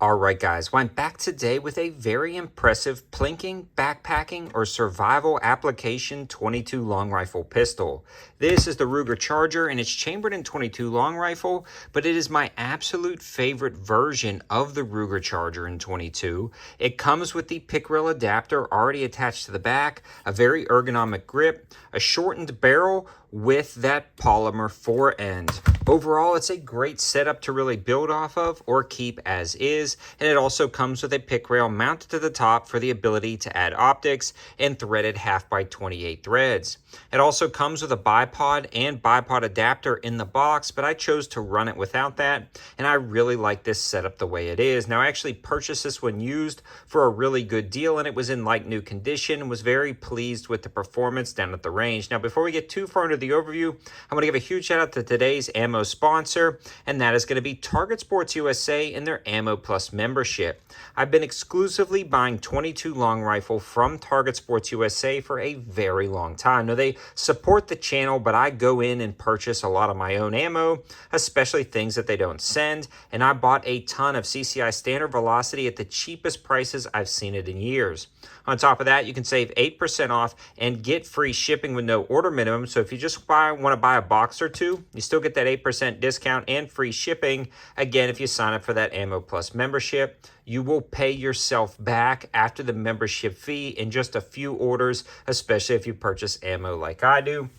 Alright guys, well I'm back today with a very impressive plinking, backpacking, or survival application 22 long rifle pistol. This is the Ruger Charger and it's chambered in 22 long rifle, but it is my absolute favorite version of the Ruger Charger in 22. It comes with the pick rail adapter already attached to the back, a very ergonomic grip, a shortened barrel with that polymer forend. Overall, it's a great setup to really build off of or keep as is, and it also comes with a pick rail mounted to the top for the ability to add optics and threaded 1/2x28 threads. It also comes with a bipod and bipod adapter in the box, but I chose to run it without that, and I really like this setup the way it is. Now, I actually purchased this one used for a really good deal, and it was in like new condition, and was very pleased with the performance down at the range. Now, before we get too far into the overview, I'm going to give a huge shout out to today's ammo sponsor, and that is going to be Target Sports USA and their Ammo Plus membership. I've been exclusively buying 22 long rifle from Target Sports USA for a very long time. Now, they support the channel, but I go in and purchase a lot of my own ammo, especially things that they don't send, and I bought a ton of CCI Standard Velocity at the cheapest prices I've seen it in years. On top of that, you can save 8% off and get free shipping with no order minimum. So if you just want to buy a box or two, you still get that 8% discount and free shipping. Again, if you sign up for that Ammo Plus membership, you will pay yourself back after the membership fee in just a few orders, especially if you purchase ammo like I do.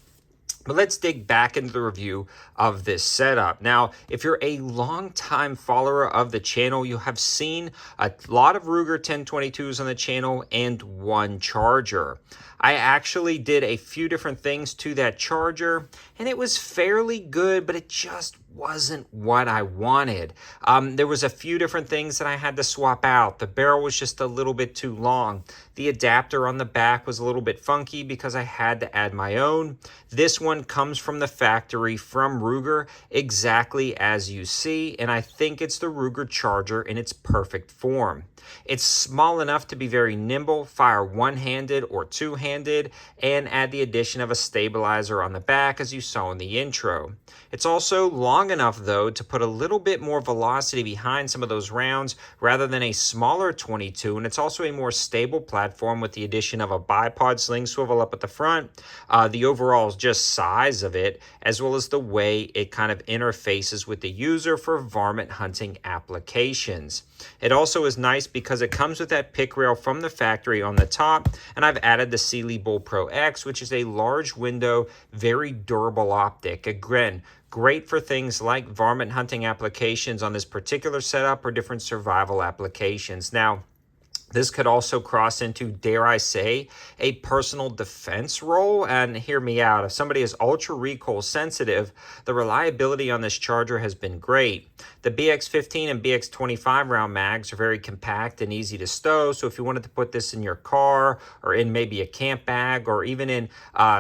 But let's dig back into the review of this setup. Now, if you're a long-time follower of the channel, you have seen a lot of Ruger 1022s on the channel and one Charger. I actually did a few different things to that Charger, and it was fairly good, but it just wasn't what I wanted. There was a few different things that I had to swap out. The barrel was just a little bit too long. The adapter on the back was a little bit funky because I had to add my own. This one comes from the factory from Ruger, exactly as you see, and I think it's the Ruger Charger in its perfect form. It's small enough to be very nimble, fire one-handed or two-handed, and add the addition of a stabilizer on the back as you saw in the intro. It's also long enough though to put a little bit more velocity behind some of those rounds rather than a smaller 22, and it's also a more stable platform with the addition of a bipod sling swivel up at the front, the overall just size of it, as well as the way it kind of interfaces with the user for varmint hunting applications. It also is nice because it comes with that pick rail from the factory on the top, and I've added the Sealy Bull Pro X, which is a large window, very durable optic. Again, great for things like varmint hunting applications on this particular setup or different survival applications. Now, this could also cross into, dare I say, a personal defense role. And hear me out, if somebody is ultra recoil sensitive, the reliability on this Charger has been great. The BX15 and BX25 round mags are very compact and easy to stow. So if you wanted to put this in your car or in maybe a camp bag or even in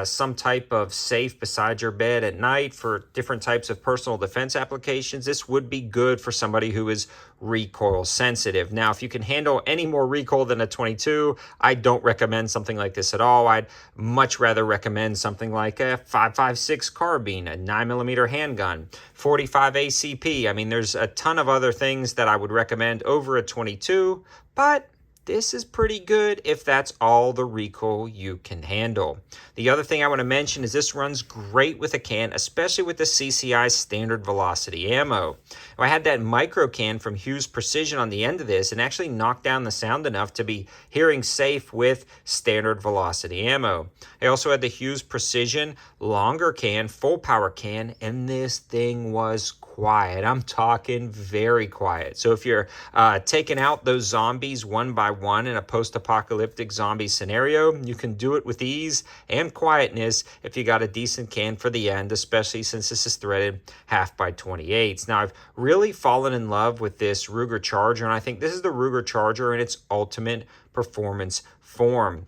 some type of safe beside your bed at night for different types of personal defense applications, this would be good for somebody who is recoil sensitive. Now, if you can handle any more recoil than a 22, I don't recommend something like this at all. I'd much rather recommend something like a 5.56 carbine, a 9mm handgun, 45 ACP. I mean, there's a ton of other things that I would recommend over a 22, but this is pretty good if that's all the recoil you can handle. The other thing I want to mention is this runs great with a can, especially with the CCI Standard Velocity ammo. I had that micro can from Hughes Precision on the end of this and actually knocked down the sound enough to be hearing safe with Standard Velocity ammo. I also had the Hughes Precision longer can, full power can, and this thing was quiet. I'm talking very quiet. So if you're taking out those zombies one by one in a post-apocalyptic zombie scenario, you can do it with ease and quietness if you got a decent can for the end, especially since this is threaded 1/2x28s. Now, I've really fallen in love with this Ruger Charger, and I think this is the Ruger Charger in its ultimate performance form.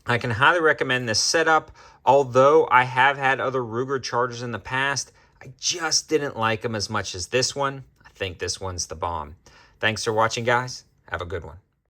I can highly recommend this setup. Although I have had other Ruger Chargers in the past, I just didn't like them as much as this one. I think this one's the bomb. Thanks for watching, guys. Have a good one.